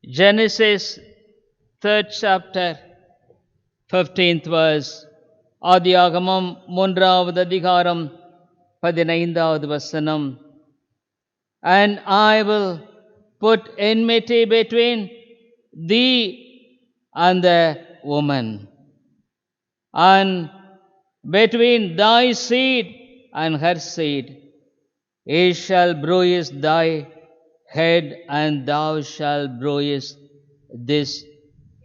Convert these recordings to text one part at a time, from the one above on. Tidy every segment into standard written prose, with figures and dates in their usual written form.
Genesis 3rd chapter 15th verse. ஆதியாகமம் 3வது அதிகாரம் 15வது வசனம். And I will put enmity between thee and the woman, and between thy seed and her seed. He shall bruise thy head, and thou shalt bruise this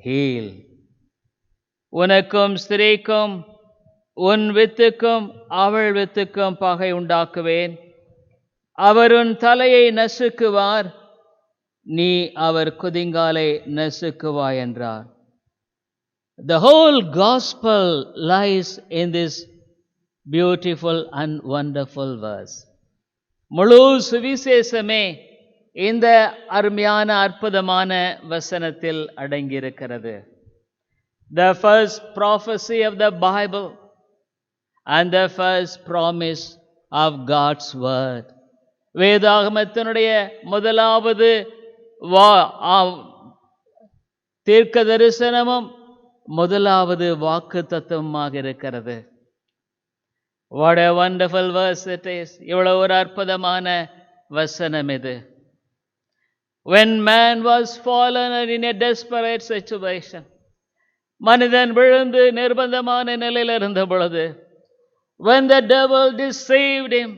heel. உனக்கும் ஸ்திரீக்கும் உன் வித்துக்கும் அவள் வித்துக்கும் பகை உண்டாக்குவேன். அவர் உன் தலையை நசுக்குவார், நீ அவர் குதிங்காலை நசுக்குவாய் என்றார். The whole gospel lies in this beautiful and wonderful verse. முழு சுவிசேஷமே இந்த அருமையான அற்புதமான வசனத்தில் அடங்கியிருக்கிறது. The first prophecy of the Bible and the first promise of God's word. வேதாகமத்தினுடைய முதலாவது தீர்க்க தரிசனமும் முதலாவது வாக்கு தத்துவமாக இருக்கிறது. What a wonderful verse it is. இவ்வளவு ஒரு அற்புதமான வசனம் இது. When man was fallen and in a desperate situation, மனிதன் விழுந்து நிர்பந்தமான நிலையில் இருந்த பொழுது, when the devil deceived him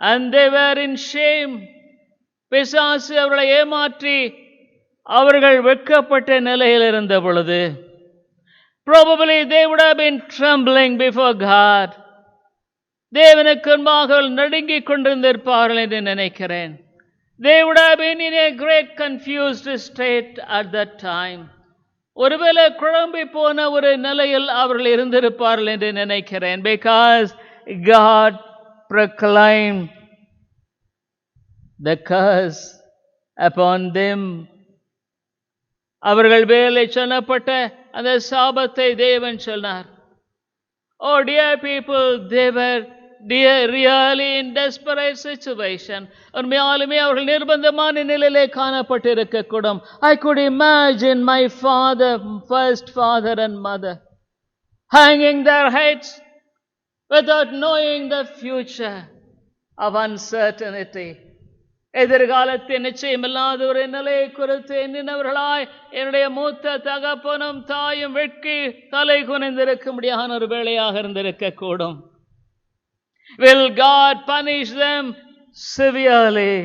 and they were in shame, பிசாசு அவர்களை ஏமாற்றி அவர்கள் வெட்கப்பட்ட நிலையில் இருந்த பொழுது, probably they would have been trembling before God. தேவனுக்கு முன்பாக நடுங்கிக் கொண்டிருந்திருப்பார்கள் என்று நினைக்கிறேன். They would have been in a great confused state at that time. ஒருவேளை குழம்பி போன ஒரு நிலையில் அவர்கள் இருந்திருப்பார்கள் என்று நினைக்கிறேன். Because God proclaimed the curse upon them. அவர்கள் மேலே சொல்லப்பட்ட அந்த சாபத்தை தேவன் சொன்னார். Oh dear people, they were really in desperate situation. உண்மையாலுமே அவர்கள் நிர்பந்தமான நிலையிலே காணப்பட்டிருக்க கூடும். I could imagine my first father and mother hanging their heads without knowing the future of uncertainty. எதிர்காலத்தின் நிச்சயமில்லாத ஒரு நிலையை குறித்து எண்ணினவர்களாய் என்னுடைய மூத்த தகப்பனும் தாயும் வெட்கி தலை குனிந்திருக்க முடியாத ஒரு வேளையாக இருந்திருக்க கூடும். Will God punish them severely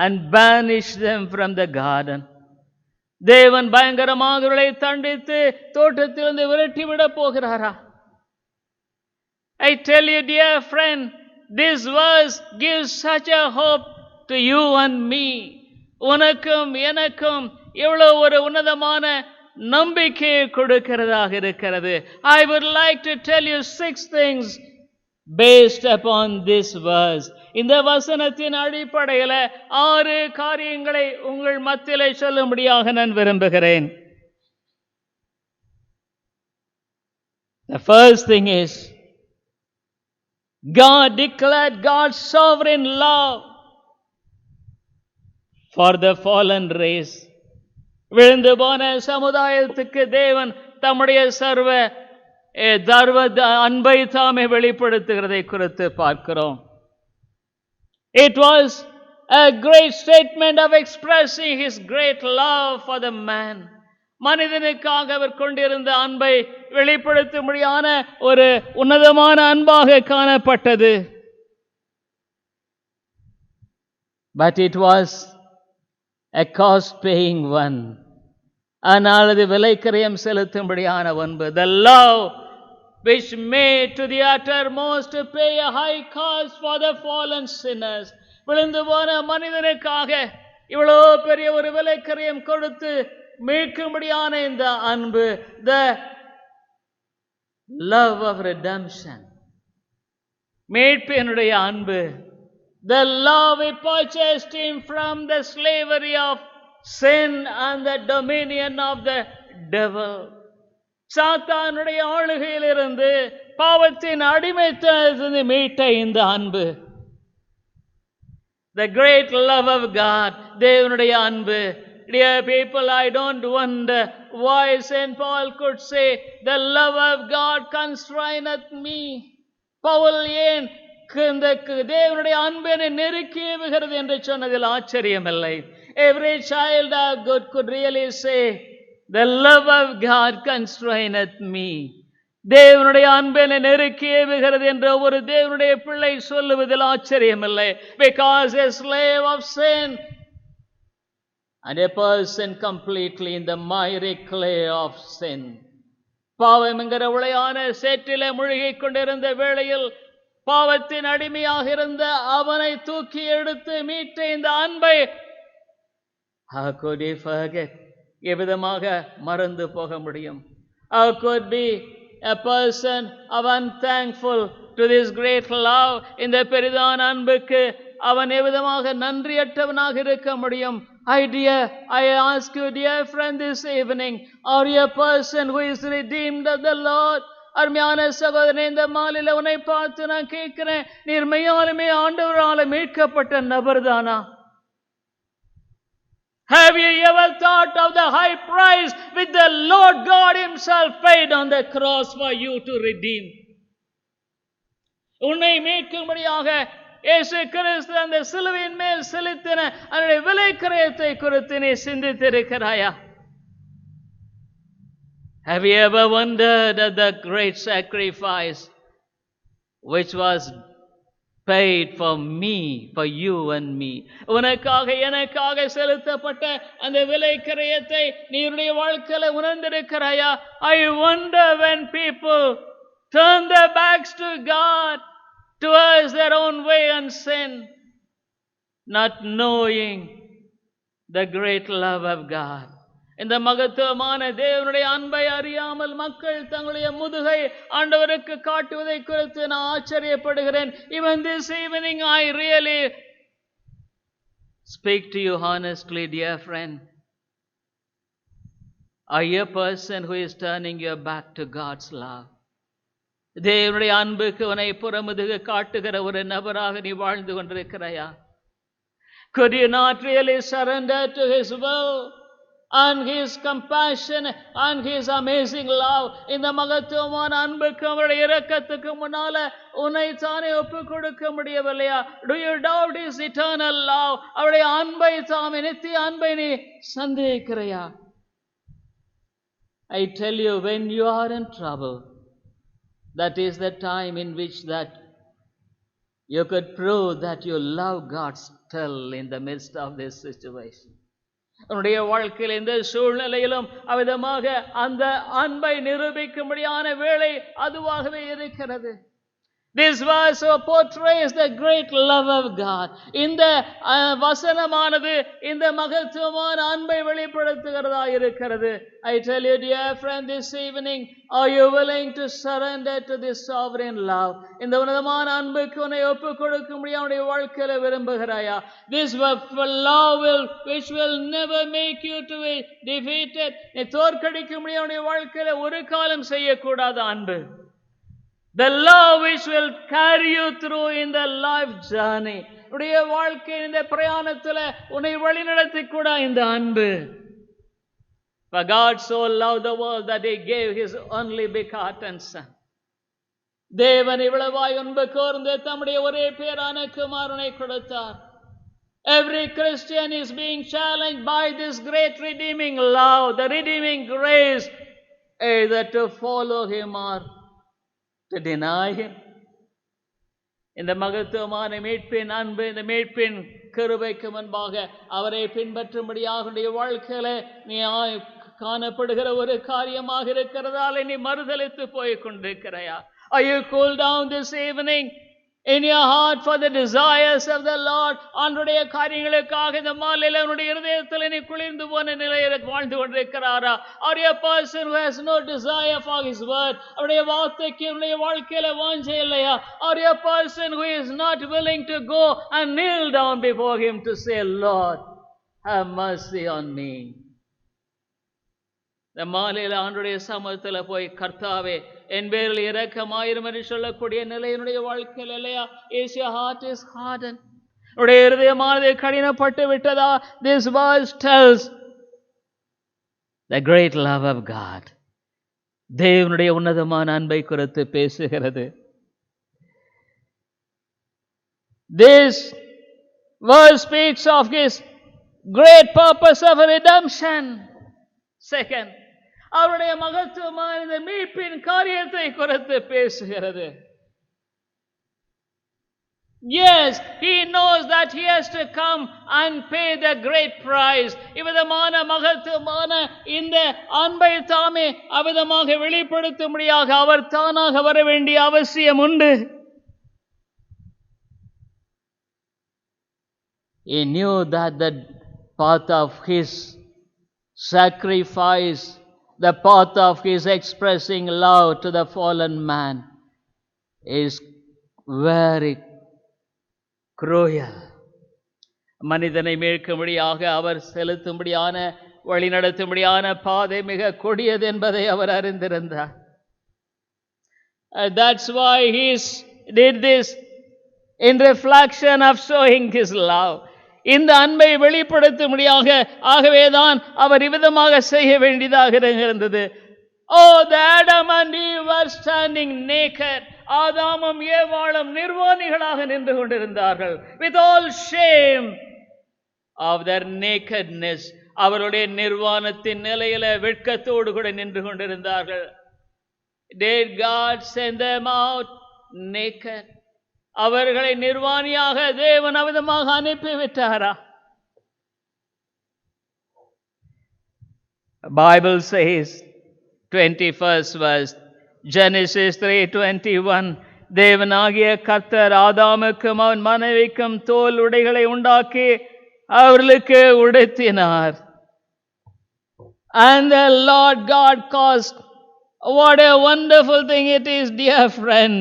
and banish them from the garden? தேவன் பயங்கரமாக அவர்களை தண்டித்து தோட்டத்திலிருந்து விரட்டிவிட போகிறாரா? I tell you, dear friend, this verse gives such a hope to you and me. உனக்கும் எனக்கும் எவ்வளவு ஒரு உன்னதமான நம்பிக்கையை கொடுக்கிறதாக இருக்கிறது. I would like to tell you 6 things based upon this verse. இந்த வசனத்தின் அடிப்படையில் 6 காரியங்களை உங்கள் மத்தியிலே சொல்லும்படியாக நான் விரும்புகிறேன். The first thing is, God declared God's sovereign love for the fallen race. விழுந்து போன சமுதாயத்துக்கு தேவன் தம்முடைய சர்வ அன்பை தாமே வெளிப்படுத்துகிறதை குறித்து பார்க்கிறோம். It was a great statement of expressing his great love for the man. மனிதனுக்காக அவர் கொண்டிருந்த அன்பை வெளிப்படுத்தும்படியான ஒரு உன்னதமான அன்பாக காணப்பட்டது. But it was a cost-paying one. ஆனால் அது விலைக்கிரயம் செலுத்தும்படியான ஒன்று. The love which made to the uttermost to pay a high cost for the fallen sinners. விழுந்து போன மனிதனுக்காக இவ்வளவு பெரிய ஒரு விலைக்கிரயம் கொடுத்து மீட்கும்படியான இந்த அன்பு. The love of redemption. மீட்பினுடைய அன்பு. The love he purchased him from the slavery of sin and the dominion of the devil. சாத்தானுடைய ஆளுகையிலிருந்து பாவத்தின் அடிமைத்தனத்திலிருந்து மீட்ட இந்த அன்பு. The great love of God. தேவனுடைய அன்பு. Dear people, I don't wonder why St. Paul could say, the love of God constraineth me. Pavul ஏன் இந்த தேவனுடைய அன்பு என்னை நெருக்கி ஏவுகிறது என்று சொன்னதில் ஆச்சரியமில்லை. Every child of God could really say, the love of God constraineth me. தேவனுடைய அன்பு என்னை நெருக்கி ஏவுகிறது என்று ஒரு தேவனுடைய பிள்ளை சொல்லுவதில் ஆச்சரியமில்லை. Because a slave of sin and a person completely in the miry clay of sin. பாவம் என்கிற உளையான சேற்றிலே மூழ்கிக் கொண்டிருந்த வேளையில் பாவத்தின் அடிமையாக இருந்த அவனை தூக்கி எடுத்து மீட்ட இந்த அன்பை how could he forget? எவ்விதமாக மறந்து போக முடியும்? How could be a person of unthankful to this great love? இந்த பெரிதான அன்புக்கு அவன் எவ்விதமாக நன்றியற்றவனாக இருக்க முடியும்? I ask you, dear friend, this evening, are you a person who is redeemed of the Lord? அருமையான சகோதரனே, இந்த மாலையில உன்னை பார்த்து நான் கேட்கிறேன், நீர் மெய்யாலுமே ஆண்டவரால் மீட்கப்பட்ட நபர்தானா? Have you ever thought of the high price which the Lord God himself paid on the cross for you to redeem? உன்னை மீட்கும்படியாக இயேசு கிறிஸ்து அந்த சிலுவையின் மேல் செலுத்தின அவருடைய விலை கிரயத்தை குறித்து நீ சிந்தித்திருக்கிறாயா? Have you ever wondered at the great sacrifice which was paid for me, for you and me? உனக்காக எனக்காக செலுத்தப்பட்ட அந்த விலை கிரயத்தை நீருடைய வாழ்க்கையில உணர்ந்திருக்கிறாயா? I wonder when people turn their backs to God, towards their own way and sin, not knowing the great love of God. இந்த மகத்துவமான தேவனுடைய அன்பை அறியாமல் மக்கள் தங்களுடைய முதுகை ஆண்டவருக்கு காட்டுவதை குறித்து நான் ஆச்சரியப்படுகிறேன். Even this evening I really speak to you honestly, dear friend. Are you a person who is turning your back to God's love? தேவனுடைய அன்புக்கு உன்னை புறமுதுக காட்டுகிற ஒரு நபராக நீ வாழ்ந்து கொண்டிருக்கிறாயா? Could you not really surrender to His will and His compassion and His amazing love? இந்த மகத்துவமான அன்புக்கு அவருடைய இரக்கத்துக்கு முன்னால உன்னை தானே ஒப்பு கொடுக்க முடியவில்லையா? Do you doubt His eternal love? அவருடைய அன்பை தாமே நித்திய அன்பை நீ சந்தேகிக்கிறாயா? I tell you, when you are in trouble, that is the time in which that you could prove that you love God still in the midst of this situation. உன்னுடைய வாழ்க்கையில் இந்த சூழ்நிலையிலும் அவ்விதமாக அந்த அன்பை நிரூபிக்கும்படியான வேளை அதுவாகவே இருக்கிறது. This verse portrays the great love of God. இந்த வசனமானது இந்த மகத்துவமான அன்பை வெளிப்படுத்துகிறதா இருக்கிறது. I tell you, dear friend, this evening, are you willing to surrender to this sovereign love? இந்த உன்னதமான அன்புக்கு உன்னை ஒப்பு கொடுக்கும்படி அவனுடைய வாழ்க்கையில விரும்புகிறாயா? This love which will never make you to be defeated. நீ தோற்கடிக்கும்படி அவனுடைய வாழ்க்கையில ஒரு காலம் செய்யக்கூடாத அன்பு. The love which will carry you through in the life journey. உடைய வாழ்க்கை இந்த பிரயாணத்துல உன்னை வழிநடத்தி கூட இந்த அன்பு. For God so loved the world that He gave His only begotten Son. தேவன் இவ்வளவாய் அன்பு கூர்ந்து தம்முடைய ஒரே பேரான குமாரனை கொடுத்தார். Every Christian is being challenged by this great redeeming love, the redeeming grace, either to follow Him or to deny Him. இந்த மகத்துவமான மீட்பின் அன்பு, இந்த மீட்பின் கிருபைக்கு முன்பாக அவரை பின்பற்றும்படியாக வாழ்க்கையில நீ காணப்படுகிற ஒரு காரியமாக இருக்கிறதால நீ மறுதலித்து போய் கொண்டிருக்கிறாயா? Are you cool down this evening in your heart for the desires of the Lord? ஆண்டவருடைய காரியங்களுக்காக இந்த மாலையில உன்னுடைய இருதயத்தில் நீ குளிர்ந்து போன நிலையில வாழ்ந்து கொண்டிருக்கிறாரா? Are you a person who has no desire for His word? அவருடைய வார்த்தைக்கு உன்னுடைய வாழ்க்கையில வாஞ்சை இல்லையா? Are you a person who is not willing to go and kneel down before Him to say, Lord, have mercy on me? இந்த மாலையில ஆண்டவருடைய சமூகத்துல போய் கர்த்தாவே என் பேரில் இரக்கமாயிரும் என்று சொல்லக்கூடிய நிலையினுடைய வாழ்க்கையில் இல்லையா? Is your heart is hardened? உடைய இருதயமானது கடினப்பட்டு விட்டதா? This verse tells the great love of God. தேவனுடைய உன்னதமான அன்பை குறித்து பேசுகிறது. This verse speaks of His great purpose of redemption. Second, அவருடைய மகத்துவமான மீட்பின் காரியத்தை குறித்து பேசுகிறது. Yes, He knows that He has to come and pay the great price. இவ்விதமான மகத்துவமான இந்த அன்பை தாமே அவ்விதமாக வெளிப்படுத்தும்படியாக அவர் தானாக வர வேண்டிய அவசியம் உண்டு. He knew that the path of His sacrifice, the path of His expressing love to the fallen man is very cruel. மனிதனை மீட்கும்படியாக அவர் செலுத்தும்படியான வழிநடத்தும்படியான பாதை மிக கொடியது என்பதை அவர் அறிந்திருந்தார். That's why He did this in reflection of showing His love. இந்த அன்பை வெளிப்படுத்தும்படியாக ஆகவேதான் அவர் இவ்விதமாக செய்ய வேண்டியதாக இருந்தது. Oh, the Adam and Eve were standing naked. ஆதாமும் ஏவாளும் நிர்வாணிகளாக நின்று கொண்டிருந்தார்கள். With all shame of their nakedness. அவருடைய நிர்வாணத்தின் நிலையில வெட்கத்தோடு கூட நின்று கொண்டிருந்தார்கள். Did God send them out naked? அவர்களை நிர்வாணியாக தேவன் அவிதமாக அனுப்பிவிட்டாரா? Bible says 21st verse, Genesis 3:21, தேவனாகிய கர்த்தர் ஆதாமுக்கும் அவன் மனைவிக்கும் தோல் உடைகளை உண்டாக்கி அவர்களுக்கு உடுத்தினார். And the Lord God caused, what a wonderful thing it is, dear friend.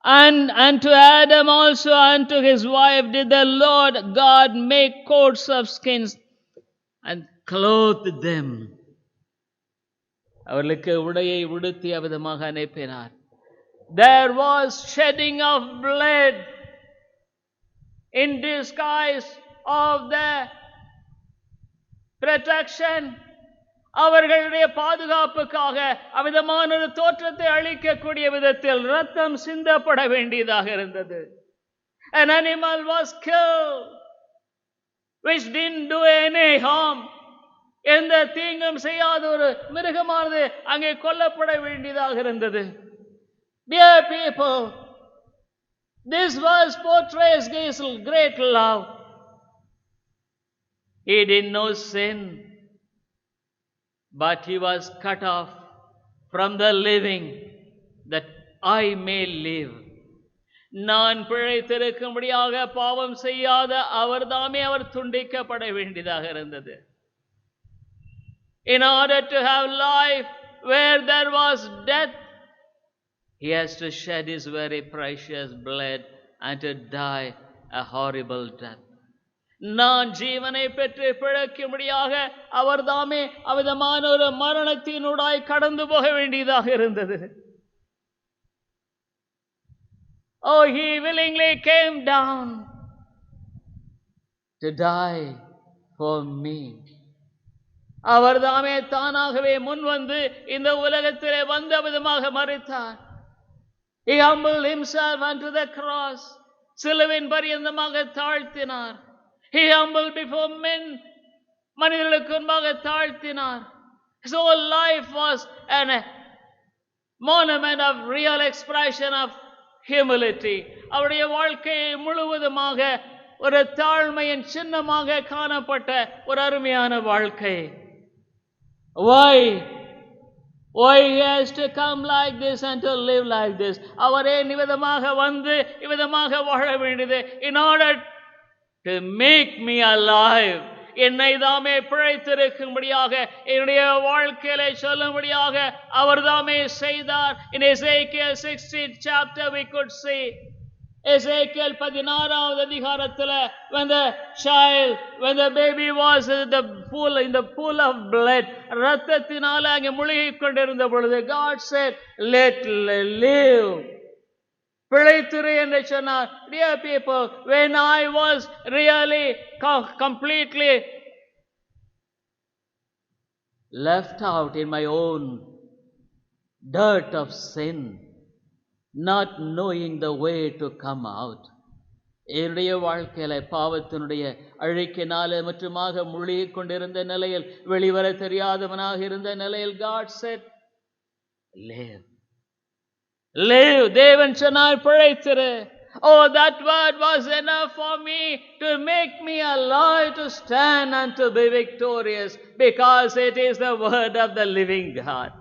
And to Adam also and to his wife did the Lord God make coats of skins and clothed them. அவர்களுக்கு உடையை உடுத்தி அவ்விதமாக அனுப்பினார். There was shedding of blood in disguise of the protection. அவர்களுடைய பாதுகாப்புக்காக அவ்விதமான ஒரு தோற்றத்தை அளிக்கக்கூடிய விதத்தில் ரத்தம் சிந்தப்பட வேண்டியதாக இருந்தது. An animal was killed which didn't do any harm. எந்த தீங்கும் செய்யாத ஒரு மிருகமானது அங்கே கொல்லப்பட வேண்டியதாக இருந்தது. Dear people, this verse portrays His great love. He did no sin, but He was cut off from the living that I may live. நான் பிழைத்திருக்கும்படியாக பாவம் செய்யாத அவர் தாமே அவர் துண்டிக்கப்பட வேண்டியதாக இருந்தது. In order to have life where there was death, He has to shed His very precious blood and to die a horrible death. நான் ஜீவனை பெற்று பிழைக்கும்படியாக அவர் தாமே அவ்விதமான ஒரு மரணத்தினூடாய் கடந்து போக வேண்டியதாக இருந்தது. Oh, He willingly came down to die for me. அவர் தாமே தானாகவே முன் வந்து இந்த உலகத்திலே வந்த விதமாக மரித்தார். He humbled Himself unto the cross. சிலுவையின் பரியந்தமாக தாழ்த்தினார். He humbled before men. மனிதர்களுக்கு முன்பாக தாழ்த்தினார். His whole life was a monument of real expression of humility. அவருடைய வாழ்க்கையை முழுவதுமாக ஒரு தாழ்மையின் சின்னமாக காணப்பட்ட ஒரு அருமையான வாழ்க்கை. Why He has to come like this and to live like this? அவரே நிவிதமாக வந்து இவ்விதமாக வாழ வேண்டியது. In order to make me alive, என்னை தாமே பிழைத்திருக்கும்படியாக என்னுடைய வாழ்க்கையிலே சொல்லும்படியாக அவர் தாமே செய்தார். In Ezekiel 16th chapter we could see, எசேக்கியேல் 16வது அதிகாரத்தில் when the baby was in the pool of blood, ரத்தத்தினால அங்கே முழுகிக் கொண்டிருந்த பொழுது God said, let live. பிழைத்திரு என்று சொன்னார். Dear people, when I was really completely left out in my own dirt of sin, not knowing the way to come out, என்னுடைய வாழ்க்கையில பாவத்தினுடைய அழுக்கினால மற்றுமாக முழுகிக் கொண்டிருந்த நிலையில், வெளிவர தெரியாதவனாக இருந்த நிலையில், God said, live. Live. தேவன் சொன்னார், பிழைத்திரு. Oh, that word was enough for me to make me alive, to stand and to be victorious, because it is the word of the living God.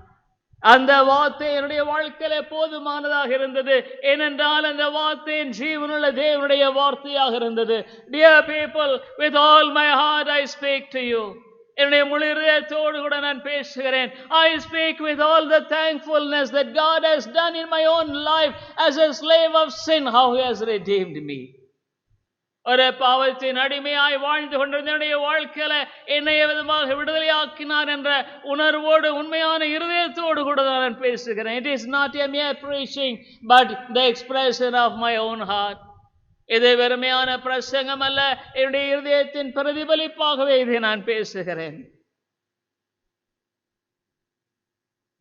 அந்த வார்த்தை என்னுடைய வாழ்க்கையில போதுமானதாக இருந்தது. ஏனென்றால் அந்த வார்த்தையின் ஜீவனுள்ள தேவனுடைய வார்த்தையாக இருந்தது. Dear people, with all my heart I speak to you. என்னுடைய முழு இதயத்தோடு கூட நான் பேசுகிறேன். I speak with all the thankfulness that God has done in my own life as a slave of sin, how He has redeemed me. ஒரு பாவத்தின் அடிமையாய் வாழ்ந்து கொண்டிருந்த என்னுடைய வாழ்க்கையில என்னை விதமாக விடுதலையாக்கினார் என்ற உணர்வோடு, உண்மையான இருதயத்தோடு கூட நான் பேசுகிறேன். It is not a mere preaching, but the expression of my own heart. இது வெறுமையான பிரசங்கம் அல்ல, என்னுடைய இருதயத்தின் பிரதிபலிப்பாகவே இதை நான் பேசுகிறேன்.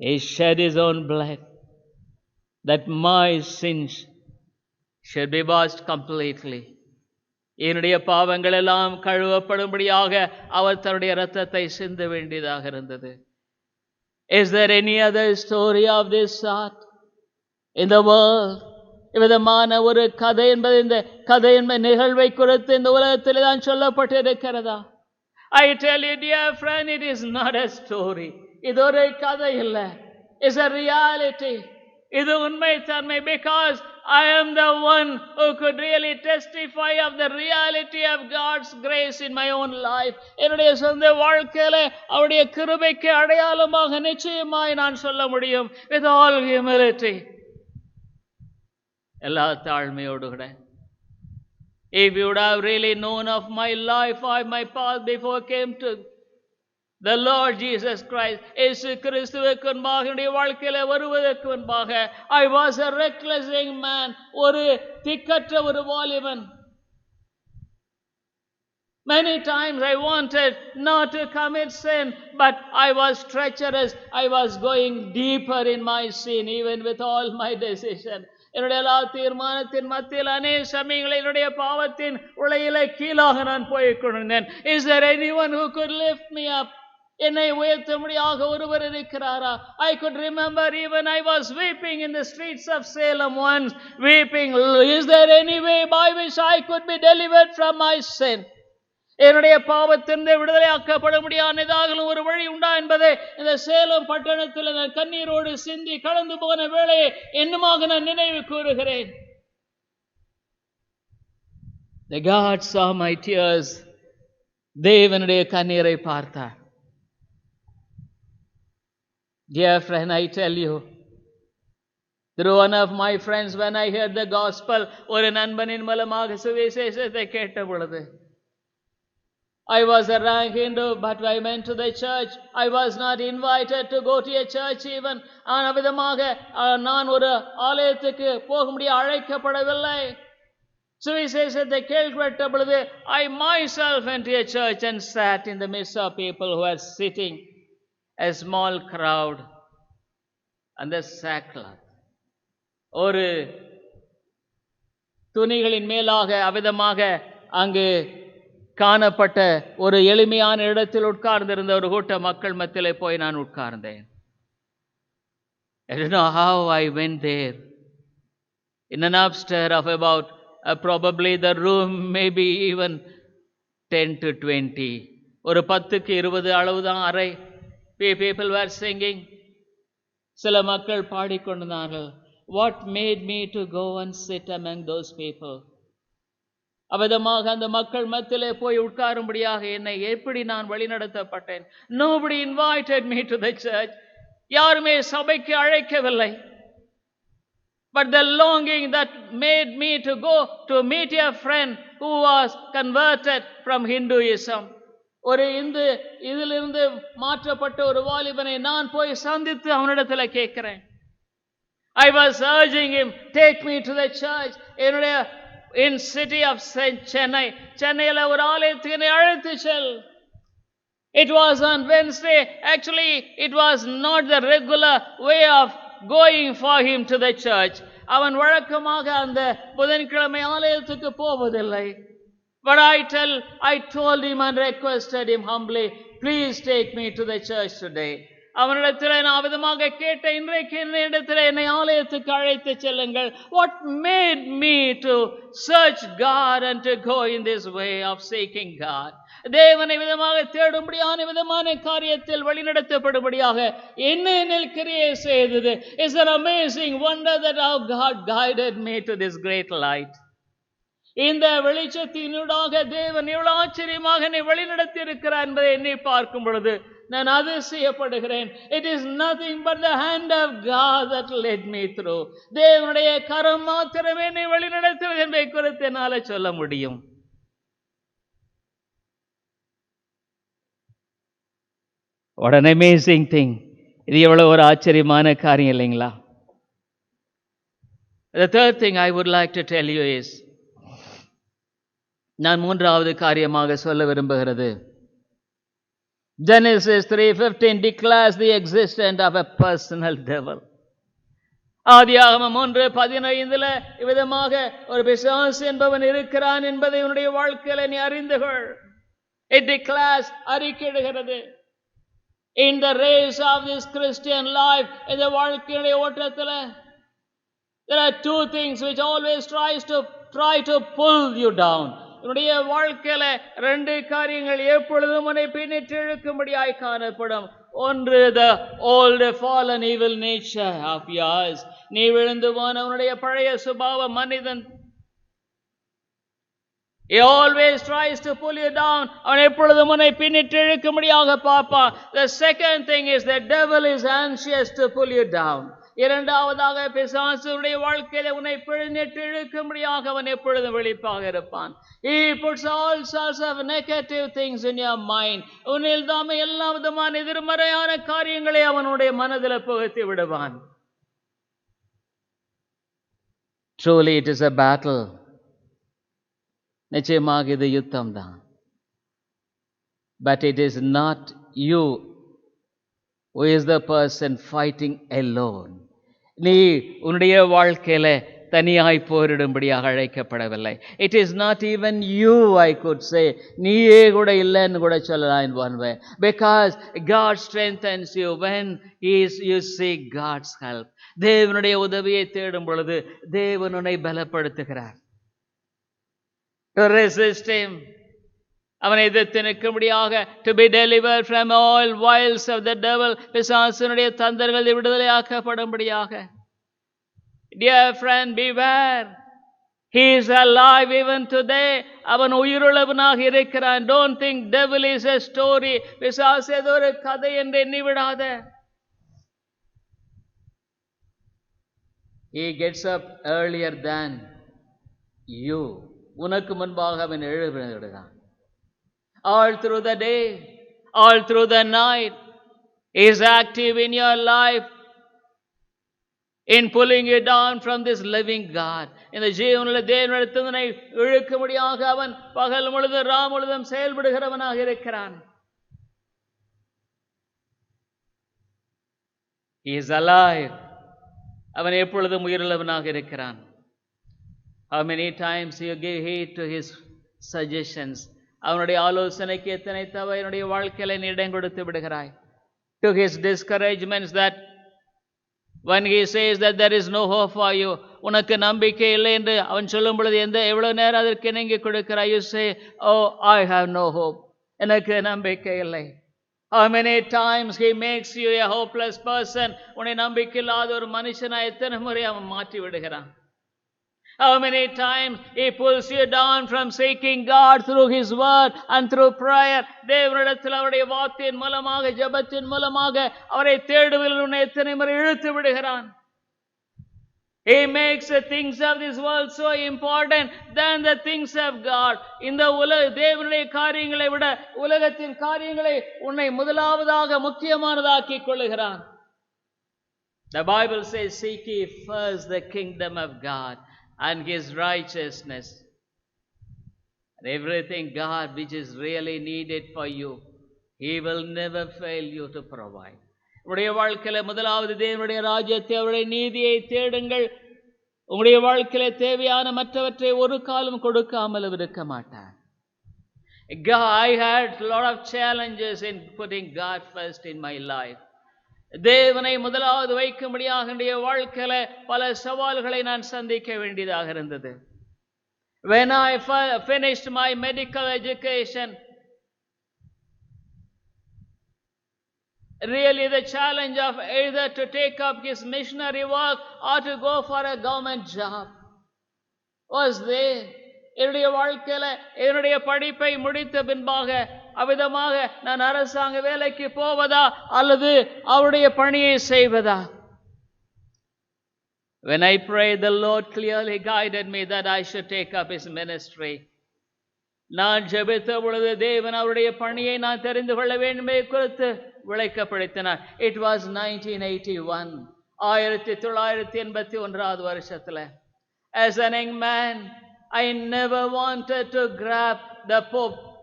He shed His own blood that my sins should be washed completely. என்னுடைய பாவங்கள் எல்லாம் கழுவப்படும்படியாக அவர் தன்னுடைய இரத்தத்தை சிந்த வேண்டியதாக இருந்தது. Is there any other story of this sort in the world? இவ்விதமான ஒரு கதை என்பது, இந்த கதை என்பது நிகழ்வை குறித்து இந்த உலகத்தில் தான் சொல்லப்பட்டிருக்கிறதா? I tell you, dear friend, it is not a story. இது ஒரு கதை இல்லை. It's a reality. இது உண்மை தன்மை. Because I am the one who could really testify of the reality of God's grace in my own life. என்னுடைய சொந்த வாழ்க்கையில அவருடைய கிருபைக்கு அடையாளமாக நிச்சயமாய் நான் சொல்ல முடியும். With all humility, எல்லா தாழ்மையோடு கூட. If you would have really known of my life or my path before I came to the Lord Jesus Christ, இயேசு கிறிஸ்துவுக்கு முன்பாக என்னுடைய வாழ்க்கையில வருவதற்கு முன்பாக, I was a reckless young man, ஒரு திக்கற்ற ஒரு வாலிபன். Many times I wanted not to commit sin, but I was treacherous. I was going deeper in my sin, even with all my decision. என்னுடைய எல்லா தீர்மானத்தின் மத்தியில் அநேக சமயங்களில் என்னுடைய பாவத்தின் உளையில கீழாக நான் போய்க் கொண்டிருந்தேன். Is there anyone who could lift me up? என்னை உயர்த்தும்படியாக ஒருவர் இருக்கிறாரா? I could remember even I was weeping in the streets of Salem once, weeping, is there any way by which I could be delivered from my sin? என்னுடைய பாவத்திலிருந்து விடுதலையாக்கப்பட முடியாததாக ஒரு வழி உண்டா என்பதை இந்த சேலம் பட்டணத்தில் நான் கண்ணீரோடு சிந்தி கடந்து போன வேளையை என்னமாக நான் நினைவு கூறுகிறேன். The God saw my tears. தேவனுடைய கண்ணீரை பார்த்தார். Dear friend, I tell you, through one of my friends, when I heard the gospel, ஒரு நண்பனின் மூலமாக சுவிசேஷத்தை கேட்ட பொழுது, I was a rank Hindu, but I went to the church. I was not invited to go to a church even. விதமாக நான் ஒரு ஆலயத்துக்கு போக முடிய அழைக்கப்படவில்லை. சுவிசேஷத்தை கேள்விப்பட்ட பொழுது, I myself went to a church and sat in the midst of people who were sitting, a small crowd, and the sackcloth. ஒரு துணிகளின் மேலாக அவிதமாக அங்கு காணப்பட்ட ஒரு எளிமையான இடத்தில் உட்கார்ந்திருந்த ஒரு கூட்ட மக்கள் மத்தியிலே போய் நான் உட்கார்ந்தேன். I don't know how I went there. In an upstairs of about probably the room maybe even 10 to 20. ஒரு 10க்கு 20 அளவுதான் அறை. People were singing. சில மக்கள் பாடிக்கொண்டிருந்தார்கள். What made me to go and sit among those people? அவிதமாக அந்த மக்கள் மத்தியிலே போய் உட்காரும்படியாக என்னை எப்படி நான் வழிநடத்தப்பட்டேன். Nobody invited me to the church. யாருமே சபைக்கு அழைக்கவில்லை. But the longing that made me to go to meet a friend who was converted from Hinduism. ஒரு இதிலிருந்து மாற்றப்பட்ட ஒரு வாலிபனை நான் போய் சந்தித்து அவனிடத்தில் கேட்கிறேன். I was urging him, take me to the church. In city of Chennai. சென்னையில் ஒரு ஆலயத்துக்கு என்னை அழைத்து செல். It was on Wednesday. Actually, it was not the regular way of going for him to the church. அவன் வழக்கமாக அந்த புதன்கிழமை ஆலயத்துக்கு போவதில்லை. But I told him and requested him humbly, please take me to the church today. அவனிடத்தில் நான் விதமாக கேட்ட, இன்றைக்கு என்னிடத்தில் என்னை ஆலயத்துக்கு அழைத்து செல்லுங்கள். What made me to search God and to go in this way of seeking God? தேவனை விதமாக தேடும்படியான விதமான காரியத்தில் வழிநடத்தப்படும்படியாக என்னில் கிரியை செய்தது. It's an amazing wonder that how God guided me to this great light. இந்த வெளிச்சத்தினூடாக தேவன் எவ்வளவு ஆச்சரியமாக என்னை வழிநடத்தி இருக்கிறார் என்பதை என்னை பார்க்கும் பொழுது நான் அதிசயப்படுகிறேன். It is nothing but the hand of God that led me through. தேவனுடைய கரம் மாத்திரமே என்னை வழிநடத்துவது என்பதை குறித்து என்னால் சொல்ல முடியும். What an amazing thing. இது எவ்வளவு ஒரு ஆச்சரியமான காரியம் இல்லைங்களா? The third thing I would like to tell you is, நான் மூன்றாவது காரியமாக சொல்ல விரும்புகிறது, Genesis 3:15 declares the existence of a personal devil. ஆதியாகமம் 3:15 இவ்விதமாக ஒரு பிசாசு என்பவன் இருக்கிறான் என்பதை உன்னுடைய வாழ்க்கையில நீ அறிந்துகொள். It declares, அறிக்கையிடுகிறது. In the race of this Christian life, இந்த வாழ்க்கையுடைய ஓட்டத்தில் there are two things which always try to pull you down. உன்னுடைய வாழ்க்கையில ரெண்டு காரியங்கள் எப்பொழுதும் உன்னை பின்னிட்டு இழுக்கும்படியாய் காணப்படும். ஒன்று, the old fallen evil nature of yours. நீ விழுந்து போன உன்னுடைய பழைய சுபாவ மனிதன். He always tries to pull you down. அவன் எப்பொழுதும் உன்னை பின்னிட்டு இழுக்கும்படியாக பார்ப்பான். The second thing is the devil is anxious to pull you down. இரண்டாவதாக பிசாசுடைய வாழ்க்கையில உன்னை பின்னிட்டு இழுக்கும்படியாக அவன் எப்பொழுதும் விழிப்பாக இருப்பான். He puts all sorts of negative things in your mind. உன்னில் தாமே எல்லா விதமான எதிர்மறையான காரியங்களை அவனுடைய மனதில் புகுத்தி விடுவான். Truly it is a battle. நிச்சயமாக இது யுத்தம் தான். But it is not you who is the person fighting alone. நீ உன்னுடைய வாழ்க்கையில தனியாய் போரிடும்படியாக அழைக்கப்படவில்லை. It is not even you, I could say. நீயே கூட இல்லைன்னு கூட சொல்லலாம் in one way. Because God strengthens you when you seek God's help. தேவனுடைய உதவியை தேடும் பொழுது தேவன் உன்னை பலப்படுத்துகிறார். To resist him, அவனை எதிர்த்து நிற்கும்படியாக, to be delivered from all wiles of the devil, பிசாசுடைய தந்திரங்கள் விடுதலையாக்கப்படும்படியாக. Dear friend, beware. He is alive even today. அவன் உயிருள்ளவனாக இருக்கிறான். Don't think devil is a story. பிசாசு ஏதோ ஒரு கதை என்று எண்ணிவிடாத. He gets up earlier than you. உனக்கு முன்பாக அவன் எழுந்துவிடுகிறான். All through the day, all through the night, he is active in your life in pulling you down from this living God. இந்த ஜீவனுள்ள தேவனிடத்தினை இழுக்கும்படியாக அவன் பகல் முழுதும் ராம் முழுதும் செயல்படுகிறவனாக இருக்கிறான். He is alive. அவன் எப்பொழுதும் உயிருள்ளவனாக இருக்கிறான். How many times you give heed to his suggestions? அவனுடைய ஆலோசனைக்கு எத்தனை தடவை என்னுடைய வாழ்க்கையில நீ இடம் கொடுத்து விடுகிறாய். To his discouragements, that when he says that there is no hope for you, உனக்கு நம்பிக்கை இல்லை என்று அவன் சொல்லும் பொழுது எவ்வளவு நேரம் அதற்கு இணங்கி கொடுக்கிறாய்? You say, oh, I have no hope. எனக்கு நம்பிக்கை இல்லை. How many times he makes you a hopeless person? உன்னை நம்பிக்கை இல்லாத ஒரு மனுஷனா எத்தனை முறை அவன் மாற்றி விடுகிறான். How many times he pulls you down from seeking God through his word and through prayer. தேவனிடத்தில் அவருடைய வார்த்தையின் மூலமாக, ஜெபத்தின் மூலமாக அவரை தேடுவதில் உன்னை எத்தனை முறை இழுத்து விடுகிறான். He makes the things of this world so important than the things of God. இந்த தேவனுடைய காரியங்களை விட உலகத்தின் காரியங்களை உன்னை முதலாவதாக முக்கியமானதாக்கி கொள்ளுகிறான். The Bible says, seek ye first the kingdom of God and his righteousness. And everything God which is really needed for you, he will never fail you to provide. உங்களுடைய வாழ்க்கையில முதலாவது தேவனுடைய ராஜ்யத்தை, அவருடைய நீதியை தேடுங்கள். உங்களுடைய வாழ்க்கையில தேவையான மற்றவற்றை ஒரு காலம் கொடுக்காமல் இருக்க மாட்டார். I had a lot of challenges in putting God first in my life. தேவனை முதலாவது வைக்கும்படியாக என்னுடைய வாழ்க்கையில பல சவால்களை நான் சந்திக்க வேண்டியதாக இருந்தது. When I finished my medical education, really the challenge of either to take up his missionary work or to go for a government job was there. என்னுடைய வாழ்க்கையில என்னுடைய படிப்பை முடித்த பின்பாக அவ்விதமாக நான் அரசாங்க வேலைக்கு போவதா அல்லது அவருடைய பணியை செய்வதா? When I prayed, the Lord clearly guided me that I should take up his ministry. நான் ஜெபித்த பொழுது தேவன் அவருடைய பணியை நான் தெரிந்து கொள்ள வேண்டுமே குறித்து விளக்கப்படுத்தினார். It was 1981, 1981 வருஷத்துல. As an young man, I never wanted to grab the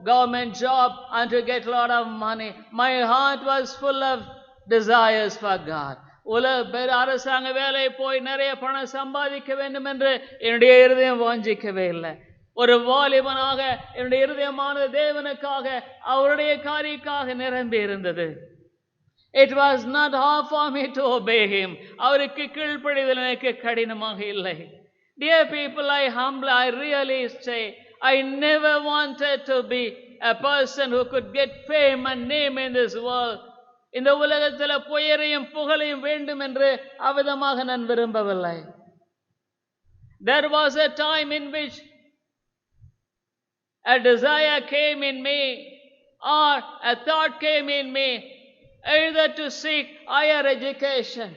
government job and to get a lot of money. My heart was full of desires for God. அரசாங்க வேலை போய் நிறைய பணம் சம்பாதிக்க வேண்டும் என்று என்னுடைய இருதயம் வாஞ்சிக்கவே இல்லை. ஒரு வாலிபனாக என்னுடைய இருதயமானது தேவனுக்காக, அவருடைய காரியக்காக நிரம்பி இருந்தது. It was not hard for me to obey him. அவருக்கு கீழ்ப்படிதல் எனக்கு கடினமாக இல்லை. Dear people, I really say, I never wanted to be a person who could get fame and name in this world. இந்த உலகத்தில் பெயரையும் புகழையும் வேண்டும் என்று அவ்விதமாக நான் விரும்பவில்லை. There was a time in which a desire came in me or a thought came in me either to seek higher education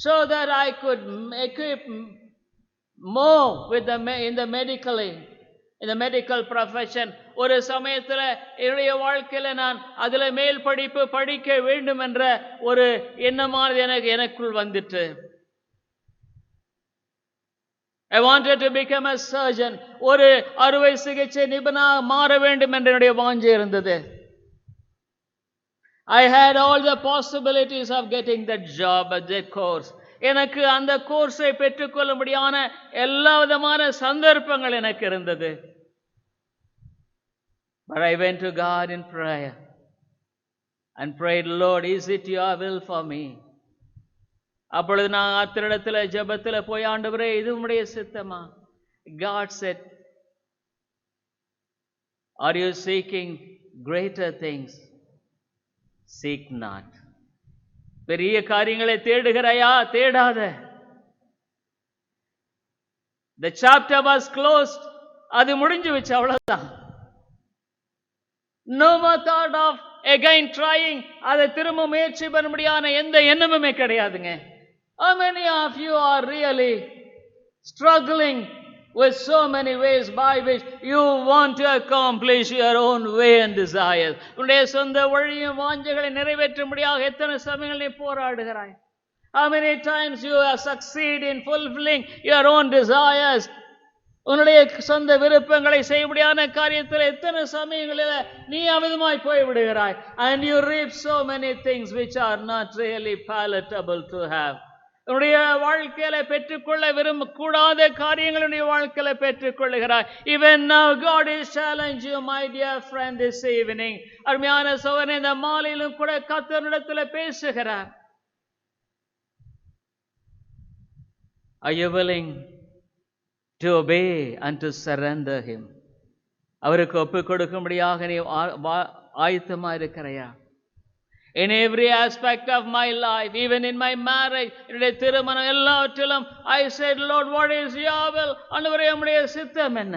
so that I could equip more with in the medical profession. ஒரு சமயத்தில் என்னுடைய வாழ்க்கையில நான் அதில் மேல் படிப்பு படிக்க வேண்டும் என்ற ஒரு எண்ணமானது எனக்குள் வந்துட்டு. I wanted to become a surgeon. ஒரு அறுவை சிகிச்சை நிபுணராக மாற வேண்டும் என்ற என்னுடைய வாஞ்சை இருந்தது. I had all the possibilities of getting that job at that course. எனக்கு அந்த கோர்ஸை பெற்றுக்கொள்ளும்படியான எல்லா விதமான சந்தர்ப்பங்கள் எனக்கு இருந்தது. But I went to God in prayer and prayed, Lord, is it your will for me? அப்பொழுது நான் அத்திரிடத்தில் ஜெபத்தில் போய், ஆண்டவரே, இது உம்முடைய சித்தமா? God said, are you seeking greater things? Seek not. பெரிய காரியங்களை தேடுகிறாயா? தேடாத. The chapter was closed. அது முடிஞ்சு வச்சு, அவ்வளவுதான். No more thought of again trying. அதை திரும்ப முயற்சி பண்ண முடியாத எந்த எண்ணமுமே கிடையாதுங்க. How many of you are really struggling with so many ways by which you want to accomplish your own way and desires? உன்னுடைய சொந்த வழியும் வாஞ்சைகளை நிறைவேற்ற முடியாத எத்தனை சமயங்கள் நீ போராடுகிறாய்? How many times you have succeed in fulfilling your own desires? உன்னுடைய சொந்த விருப்பங்களை செய்ய முடியாத காரியத்தில் எத்தனை சமயங்களில் நீ அவிதமாய் போய்விடுகிறாய். And you reap so many things which are not really palatable to have. உன்னுடைய வாழ்க்கையில பெற்றுக்கொள்ள விரும்பக்கூடாத காரியங்களுடைய வாழ்க்கையில பெற்றுக்கொள்ளுகிறாய். Even now God is challenging you, my dear friend, this evening. அருமையான சகோதரனே, இந்த மாலையிலும் கூட கர்த்தரிடத்தில் பேசுகிறார். Are you willing to obey and to surrender him? அவருக்கு ஒப்புக் கொடுக்கும்படியாக நீ ஆயத்தமா இருக்கிறையா? In every aspect of my life, even in my marriage, என்னுடைய திருமணம் எல்லாவற்றிலும் I said, Lord, what is your will? ஆண்டவரே, உம்முடைய சித்தம் என்ன?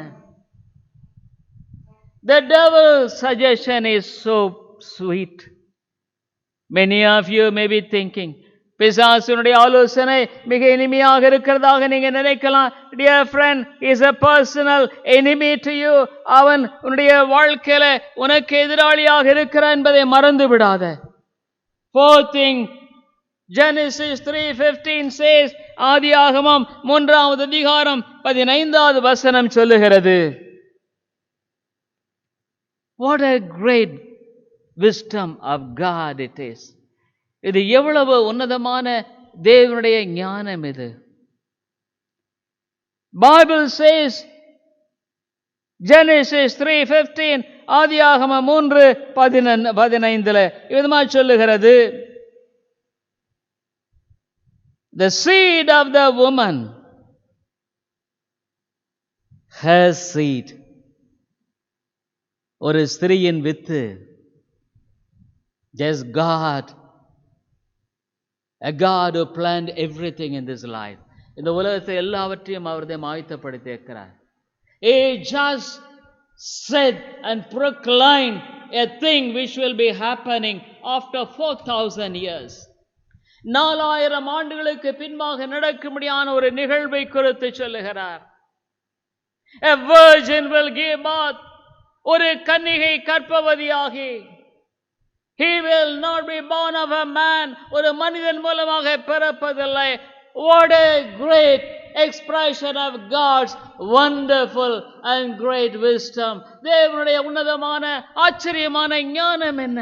The devil's suggestion is so sweet. Many of you may be thinking, பிசாசுனுடைய ஆலோசனை மிக இனிமையாக இருக்கிறதாக நீங்க நினைக்கலாம். Dear friend, he is a personal enemy to you. அவன் உன்னுடைய வாழ்க்கையில உனக்கு எதிராளியாக இருக்கிறான் என்பதை மறந்து விடாத. Fourth thing Genesis 3:15 says, ஆதியாகமம் 3வது அதிகாரம் 15வது வசனம் சொல்லுகிறது. What a great wisdom of God it is. இது எவ்வளவு உன்னதமான தேவனுடைய ஞானம் இது. Bible says, Genesis 3:15, ஆதியாகமம் 3:15 விதமா சொல்லுகிறது, the seed of the woman, her seed, ஒரு ஸ்திரீயின் with, just God, a God who planned everything in this life. இந்த உலகத்தை எல்லாவற்றையும் அவர்தான் ஆயத்தப்படுத்தி இருக்கிறார். He just said and proclaimed a thing which will be happening after 4,000 years. 4000 ஆண்டுகளுக்கு பின்பாக நடக்கும்படியான ஒரு நிகழ்வை குறித்து சொல்லுகிறார். A virgin will give birth. ஒரு கன்னிகை கர்ப்பவதியாகி, he will not be born of a man, ஒரு மனிதன் மூலமாக பிறப்பதில்லை. What a great expression of God's wonderful and great wisdom. தேவனுடைய உன்னதமான ஆச்சரியமான ஞானம் என்ன?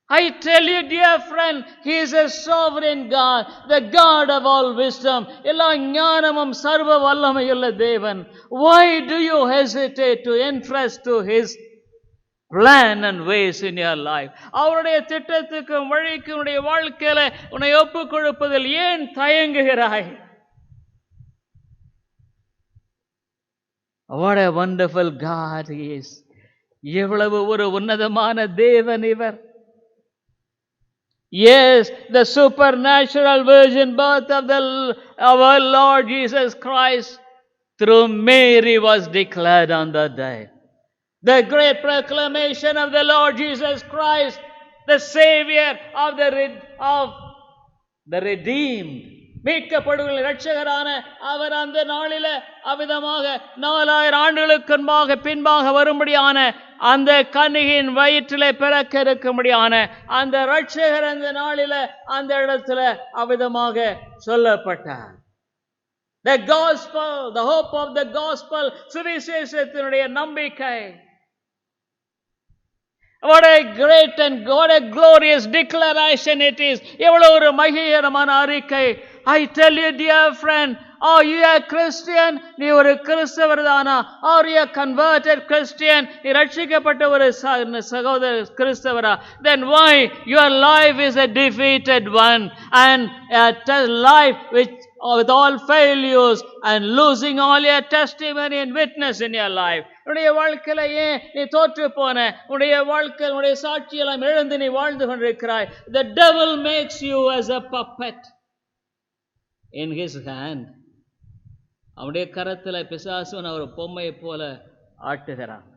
I tell you, dear friend, He is a sovereign God, the God of all wisdom. எல்லா ஞானமும் சர்வ வல்லமையுள்ள தேவன். Why do you hesitate to entrust to His plan and ways in your life? அவருடைய திட்டத்துக்கும் வழிக்கும் உன்னுடைய வாழ்க்கையில உன்னை ஒப்புக் கொடுப்பதில் ஏன் தயங்குகிறாய்? What a wonderful God He is. எவ்வளவு ஒரு உன்னதமான தேவன் இவர். Yes, the supernatural virgin birth of our Lord Jesus Christ through Mary was declared on that day. The great proclamation of the Lord Jesus Christ, the Savior of the redeemed, மீட்கப்படுகிற இரட்சகரான அவர் அந்த நாளில அவிதமாக 4000 ஆண்டுகளுக்கு பின்பாக வரும்படியான அந்த கன்னிகையின் வயிற்றிலே பிறக்க இருக்கும்படியான அந்த இரட்சகர் அந்த நாளில அந்த இடத்துல அவிதமாக சொல்லப்பட்டார். The gospel, the hope of the gospel, சுவிசேஷத்தினுடைய நம்பிக்கை. What a great and what a glorious declaration it is. எவ்வளவு ஒரு மகிழ்ச்சிகரமான அறிக்கை. I tell you, dear friend, are you a Christian? நீ ஒரு கிறிஸ்தவர் தானா? Are you a converted Christian? நீ ரட்சிக்கப்பட்ட ஒரு சகோதர கிறிஸ்தவரா? Then why your life is a defeated one and a life with all failures and losing all your testimony and witness in your life? உன்னுடைய வாழ்க்கையில ஏன் நீ தோற்று போன? உன்னுடைய வாழ்க்கையில் உன்னுடைய சாட்சியெல்லாம் இழந்து நீ வாழ்ந்து கொண்டிருக்கிறாய். The devil makes you as a puppet in his hand. அவனுடைய கரத்துல பிசாசுன் ஒரு பொம்மையை போல ஆட்டுகிறான்.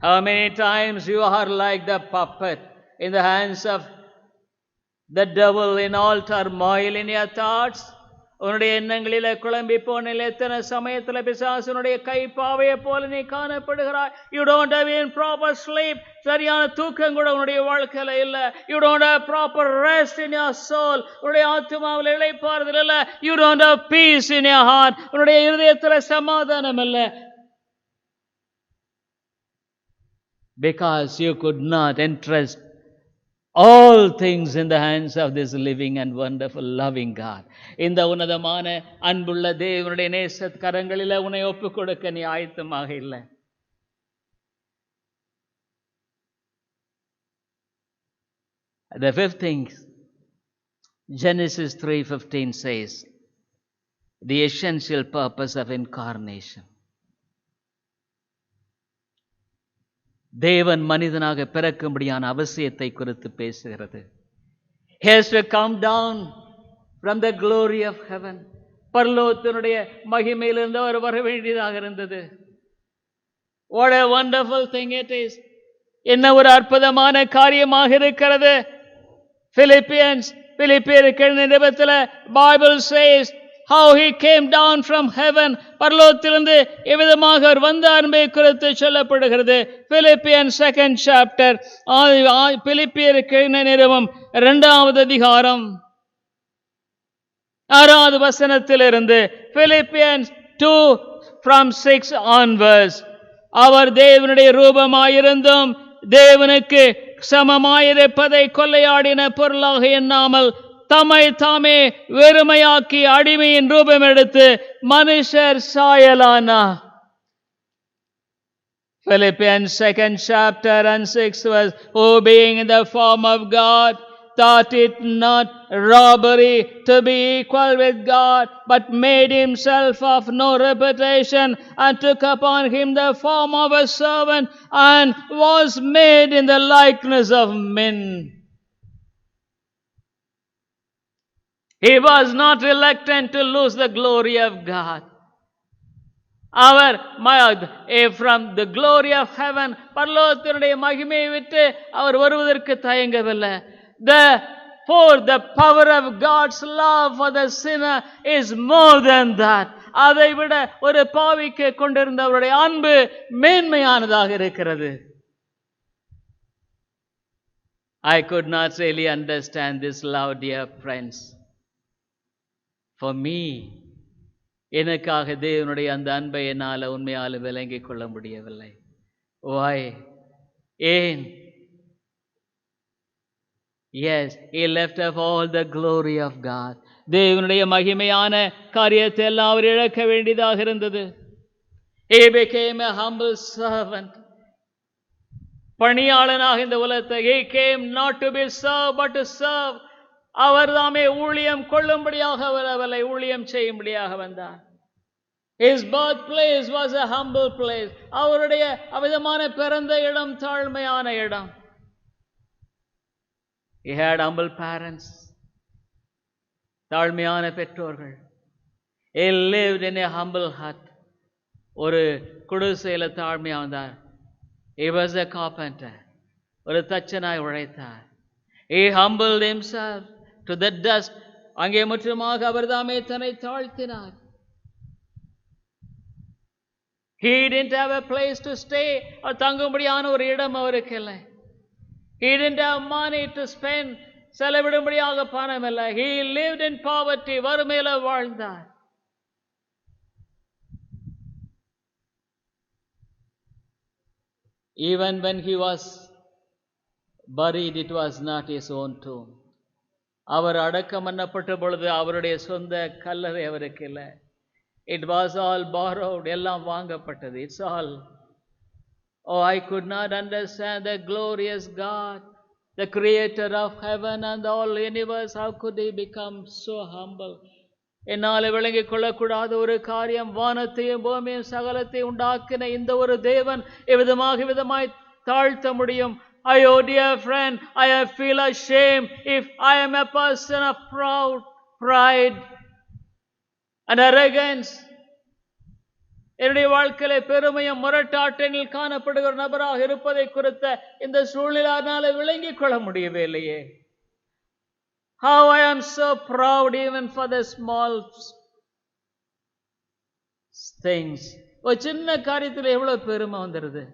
How many times you are like the puppet in the hands of the devil in all turmoil in your thoughts? உன்னுடைய எண்ணங்களில குழம்பி போன எத்தனை சமயத்துல பிசாசுனுடைய கைப்பாவையை போல நீ காணப்படுகிறாய். You don't have in proper sleep. சரியான தூக்கம் கூட உன்னுடைய வாழ்க்கையில இல்ல. You don't have proper rest in your soul. உன்னுடைய ஆத்துமாவில் இளைப்பாறுதல் இல்ல. You don't have peace in your heart. உன்னுடைய இருதயத்துல சமாதானம் இல்ல. Because you could not entrust all things in the hands of this living and wonderful loving God. இந்த உன்னதமான அன்புள்ள தேவனுடைய நேச கரங்களில உன்னை ஒப்புக் கொடுக்க நீ ஆயத்தமாக இல்லை. The fifth thing, Genesis 3:15 says, the essential purpose of incarnation. தேவன் மனிதனாக பிறக்கும்படியான அவசியத்தை குறித்து பேசுகிறது. He has to come down from the glory of heaven. பரலோகத்தினுடைய மகிமையிலிருந்து அவர் வர வேண்டியதாக இருந்தது. What a wonderful thing it is. என்ன ஒரு அற்புதமான காரியமாக இருக்கிறது. பிலிப்பியருக்கு நிருபத்தில் Bible says how he came down from heaven, பரலோகத்திலிருந்து எவ்விதமாக அவர் வந்தார் என்பதை குறித்து சொல்லப்படுகிறது. Philippians 2nd chapter, பிலிப்பியருக்கு நிருபம் 2வது அதிகாரம் 6வது வசனத்திலிருந்து, Philippians 2 from 6 onwards. அவர் தேவனுடைய ரூபமாயிருந்தும் தேவனுக்கு சமமாயிருப்பதை கொள்ளையாடின பொருளாக எண்ணாமல் தம்மை தாமே வெறுமையாக்கி அடிமையின் ரூபம் எடுத்து மனுஷர் சாயலானார். Philippians 2nd chapter and 6th verse. Who being in the form of God thought it not robbery to be equal with God, but made himself of no reputation, and took upon him the form of a servant, and was made in the likeness of men. He was not reluctant to lose the glory of God. From the glory of heaven, பரலோகத்தினுடைய மகிமையை விட்டு அவர் வருவதற்கு தயங்கவில்லை. The power of God's love for the sinner is more than that. அதை விட ஒரு பாவிக்கு கொண்டிருந்த அவருடைய அன்பு மேன்மையானதாக இருக்கிறது. I could not really understand this love, dear friends. For me, எனக்காக தேவனுடைய அந்த அன்பை என்னால் உண்மையால் விளங்கிக் கொள்ள முடியவில்லை. Why? ஏன்? Yes, he left off all the glory of God. தேவனுடைய மகிமையான காரியத்தை எல்லாம் அவர் இழக்க வேண்டியதாக இருந்தது. He became a humble servant. பணியாளனாக இந்த உலகத்தை, he came not to be served but to serve. அவர் தாமே ஊழியம் கொள்ளும்படியாக வரவில்லை, ஊழியம் செய்யும்படியாக வந்தார். His birthplace was a humble place. அவருடைய அவிதமான பிறந்த இடம் தாழ்மையான இடம். He had humble parents. தாழ்மையான பெற்றோர்கள். He lived in a humble hut. ஒரு குடிசையில தாழ்மையா வந்தார். He was a carpenter. ஒரு தச்சனாய் உழைத்தார். He humbled himself to the dust. அங்கே முற்றுமாக அவர் தாமே தன்னை தாழ்த்தினார். He didn't have a place to stay. தங்கும்படியான ஒரு இடம் அவருக்கு இல்லை. He didn't have money to spend. செலவிடும்படியாக பணம் இல்லை. He lived in poverty. வறுமையில வாழ்ந்தார். Even when he was buried, it was not his own tomb. அவர் அடக்கம் பண்ணப்பட்ட பொழுது அவருடைய சொந்த கல்லறை அவருக்கு இல்லை. It was all borrowed. எல்லாம் வாங்கப்பட்டது. It's all. Oh, I could not understand the glorious God, the creator of heaven and the whole universe. How could he become so humble? என்னால் விளங்கிக் கொள்ளக்கூடாத ஒரு காரியம், வானத்தையும் பூமியும் சகலத்தையும் உண்டாக்கின இந்த ஒரு தேவன் விதமாய் தாழ்த்த முடியும். Oh, dear friend, I feel ashamed if I am a person of pride and arrogance. என்னுடைய வாழ்க்கையில பெருமையும் முரட்டாட்டனில் காணப்படுகிற நபராக இருப்பதை குறித்த இந்த சூழ்நிலையால் விளங்கிக் கொள்ள முடியவே இல்லையே. How I am so proud even for the small things. ஒரு சின்ன காரியத்தில் எவ்வளவு பெருமை வந்துருது.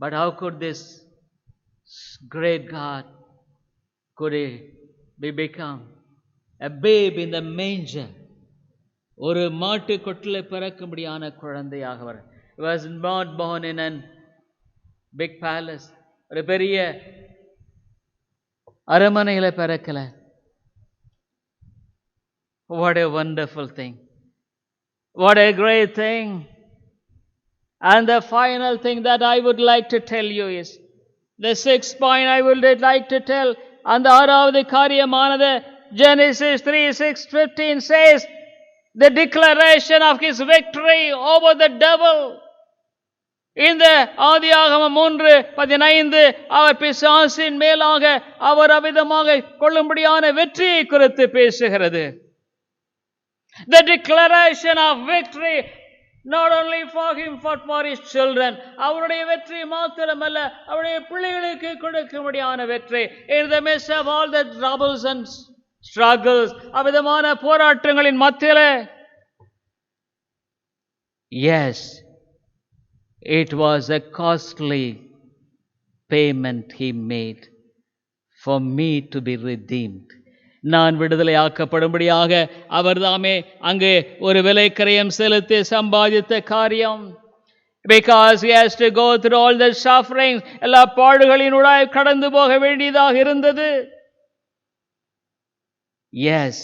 But how could this great God could he become a babe in the manger? ஒரு மாட்டு கொட்டில பிறக்கும்படியான குழந்தையாக வர. He was not born in a big palace. ஒரு பெரிய அரண்மனையில பிறக்கல. What a wonderful thing. What a great thing. And the final thing that I would like to tell you is, the sixth point I would like to tell, அந்த ஆறாவது காரியமானது Genesis 3:6-15 says, the declaration of his victory over the devil. இந்த ஆதியாகமம் 3:15 அவர் பிசாசின் மேலாக அவர் அவிதமாக கொள்ளும்படியான வெற்றியை குறித்து பேசுகிறது. The declaration of victory, not only for him but for his children. அவருடைய வெற்றி மாத்திரமல்ல, அவருடைய பிள்ளைகளுக்கு கொடுக்கும்படியான வெற்றி. In the midst of all the troubles and struggles, அவிதமான போராட்டங்களின் மத்தியிலே, yes, it was a costly payment he made for me to be redeemed. நான் விடுதலை ஆக்கப்படும்படியாக அவர் தாமே அங்கே ஒரு விலை கிரயம் செலுத்தி சம்பாதித்த காரியம். Because he has to go through all the suffering, எல்லா பாடுகளினூடாய் கடந்து போக வேண்டியதாக இருந்தது. Yes.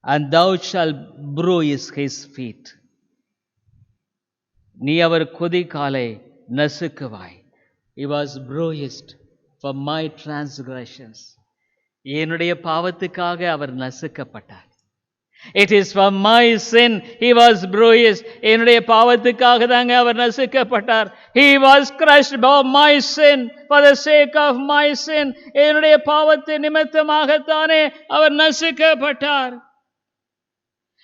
And thou shalt bruise his feet. நீ அவர் குதிகாலை நசுக்குவாய். He was bruised for my transgressions. என்னுடைய பாவத்துக்காக அவர் நசுக்கப்பட்டார். It is for my sin he was bruised. என்னுடைய பாவத்துக்காக தாங்க அவர் நசுக்கப்பட்டார். He was crushed for my sin, for the sake of my sin. என்னுடைய பாவத்தின் நிமித்தமாகத்தானே அவர் நசுக்கப்பட்டார்.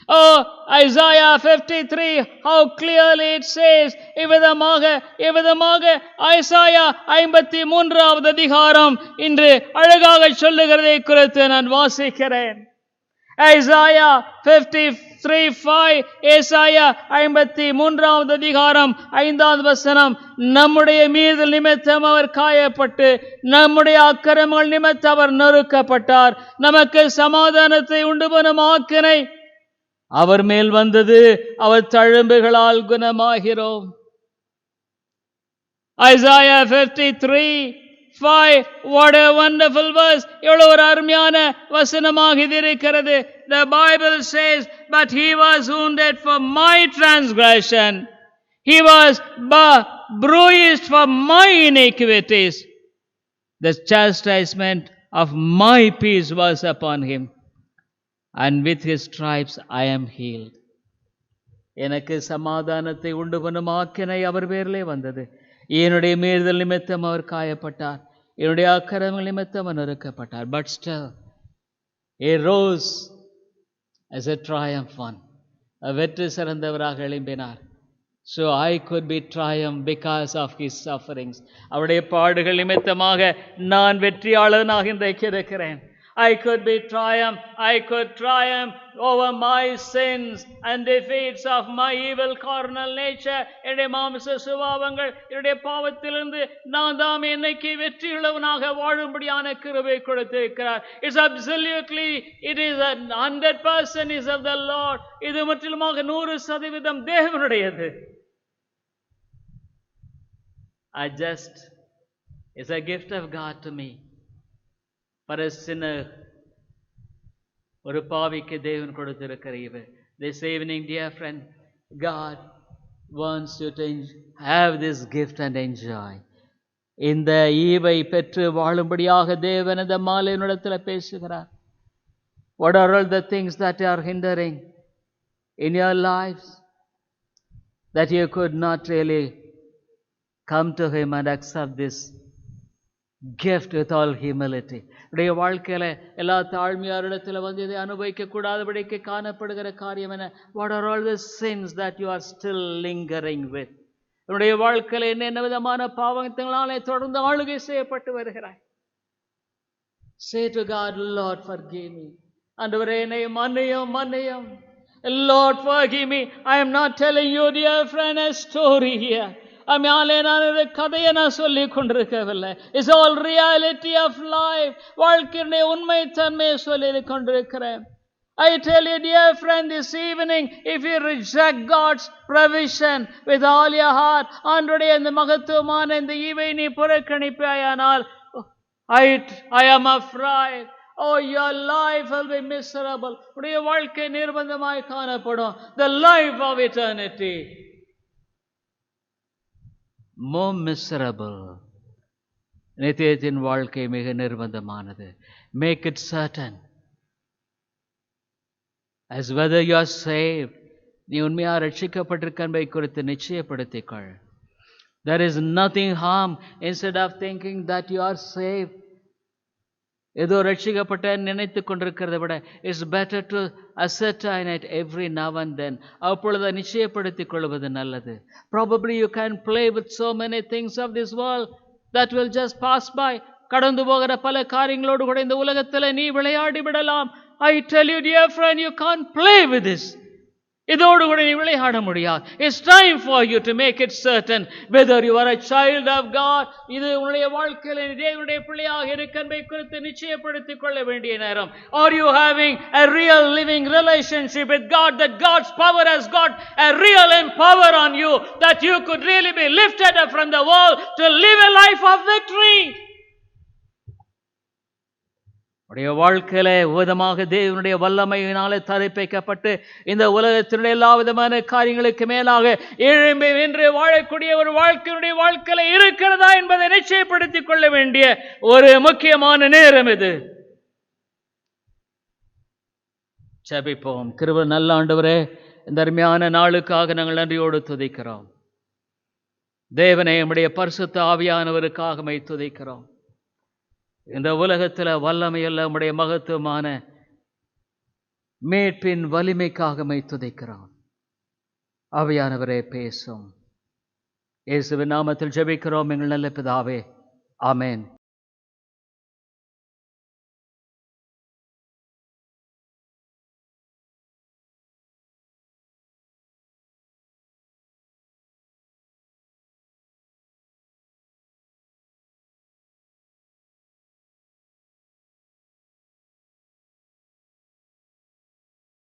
Oh, Isaiah 53, how clearly it says, இவ்விதமாக Isaiah 53வது அதிகாரம் இன்று அழகாக சொல்லுகிறதை குறித்து நான் வாசிக்கிறேன். Isaiah 53:5, ஏசாயா 53வது அதிகாரம் 5வது வசனம், நம்முடைய மீறுதல் நிமித்தம் அவர் காயப்பட்டு நம்முடைய அக்கிரமங்கள் நிமித்தம் அவர் நொறுக்கப்பட்டார், நமக்கு சமாதானத்தை உண்டு பண்ணும் ஆக்கினை அவர் மேல் வந்தது, அவர் தழும்புகளால் குணமாகிறோம். Isaiah 53:5, what a wonderful verse. எவ்வளவு ஒரு அருமையான வசனமாக இது இருக்கிறது. The Bible says, but he was wounded for my transgression, he was bruised for my iniquities, the chastisement of my peace was upon him, and with his stripes I am healed. எனக்கு சமாதானத்தை உண்டு பண்ணும் ஆக்கினை அவர் பேரிலே வந்தது, என்னுடைய மீறுதல் நிமித்தம் அவர் காயப்பட்டார், என்னுடைய அக்கிரமங்கள் நிமித்தம் அவர் நொறுக்கப்பட்டார். But still he rose as a triumphant, வெற்றி சிறந்தவராக எழும்பினார். So I could be triumphed because of his sufferings. அவருடைய பாடுகள் நிமித்தமாக நான் வெற்றியாளனாக இன்றைக்கு இருக்கிறேன். I could triumph over my sins and defeats of my evil carnal nature. என்னுடைய மாம்ச சுபாவங்கள், என்னுடைய பாவத்திலிருந்து நான் தாம் என்னைக்கு வெற்றியுள்ளவனாக வாழும்படியான கிருபை கொடுத்திருக்கிறார். It's absolutely, it is 100% is of the Lord. இது முற்றிலுமாக 100% தேவனுடையது. It's a gift of God to me. For a sinner, ஒரு பாவிக்கு தேவன் கொடுத்திருக்கிற ஈவு. This evening, dear friend, God wants you to have this gift and enjoy. இந்த ஈவை பெற்று வாழும்படியாக தேவன் இந்த மாலையினிடத்தில் பேசுகிறார். What are all the things that are hindering in your lives that you could not really come to him and accept this gift with all humility? உடைய வாழ்க்கையில எல்லா தாழ்மையாரிடத்தில் வந்து இதை அனுபவிக்க கூடாதபடிக்கு காணப்படுகிற காரியம் என்ன? What are all the sins that you are still lingering with? உன்னுடைய வாழ்க்கையில என்ன விதமான பாவங்களாலே தொடர்ந்து ஆளுகை செய்யப்பட்டு வருகிறாய்? Say to God, Lord, forgive me. ஆண்டவரே, என்னை மன்னியும். Lord, forgive me. I am not telling you, dear friend, a story here. அம்மையாலே நான் இந்த கதையை நான் சொல்லிக் கொண்டிருக்கவில்லை. It's all reality of life. வாழ்க்கையுடைய உண்மை தன்மையை சொல்லிக் கொண்டிருக்கிறேன். I tell you, dear friend, this evening, if you reject God's provision with all your heart, ஆண்டவருடைய இந்த மகத்துவமான இந்த ஈவை நீ புறக்கணிப்பாயானால், I am afraid. Oh, your life will be miserable. உடைய வாழ்க்கை நிர்பந்தமாய் காணப்படும். The life of eternity. More miserable. நித்தியத்தின் வாழ்க்கை மிக நிர்பந்தமானது. Make it certain as whether you are saved. நீ உண்மையா ரட்சிக்கப்பட்டிருக்க என்பதை குறித்து நிச்சயப்படுத்திக்கொள். There is nothing harm instead of thinking that you are saved. ஏதோ ரட்சிக்கப்பட்ட நினைத்து கொண்டிருக்கிறத விட it's better to ascertain it every now and then. அப்பொழுது நிச்சயப்படுத்திக் கொள்வது நல்லது. Probably you can play with so many things of this world that will just pass by. கடந்து போகிற பல காரியங்களோடு கூட இந்த உலகத்துல நீ விளையாடி விடலாம். I tell you, dear friend, you can't play with this. இதோடு கூட நீ விளையாட முடியாது. It's time for you to make it certain whether you are a child of God. இது உன்னுடைய வாழ்க்கையில் நீ தேவனுடைய பிள்ளையாக இருக்க என்பதை குறித்து நிச்சயப்படுத்திக் கொள்ள வேண்டிய நேரம். Are you having a real living relationship with God, that God's power has got a real power on you, that you could really be lifted up from the world to live a life of victory? உடைய வாழ்க்கையில விதமாக தேவனுடைய வல்லமையினாலே தரிப்பிக்கப்பட்டு இந்த உலகத்தினுடைய எல்லா விதமான காரியங்களுக்கு மேலாக எழும்பி நின்று வாழக்கூடிய ஒரு வாழ்க்கையில இருக்கிறதா என்பதை நிச்சயப்படுத்திக் கொள்ள வேண்டிய ஒரு முக்கியமான நேரம் இது. ஜெபிப்போம். கிருபை நல்ல ஆண்டவரே, இந்த அருமையான நாளுக்காக நாங்கள் நன்றியோடு துதிக்கிறோம். தேவனே, நம்முடைய பரிசுத்த ஆவியானவருக்காக துதிக்கிறோம். இந்த உலகத்தில் வல்லமையல்ல உம்முடைய மகத்துவமான மீட்பின் வலிமைக்காக துதிக்கிறோம். ஆவியானவரே பேசும். இயேசுவின் நாமத்தில் ஜெபிக்கிறோம் எங்கள் நல்ல பிதாவே. ஆமென்.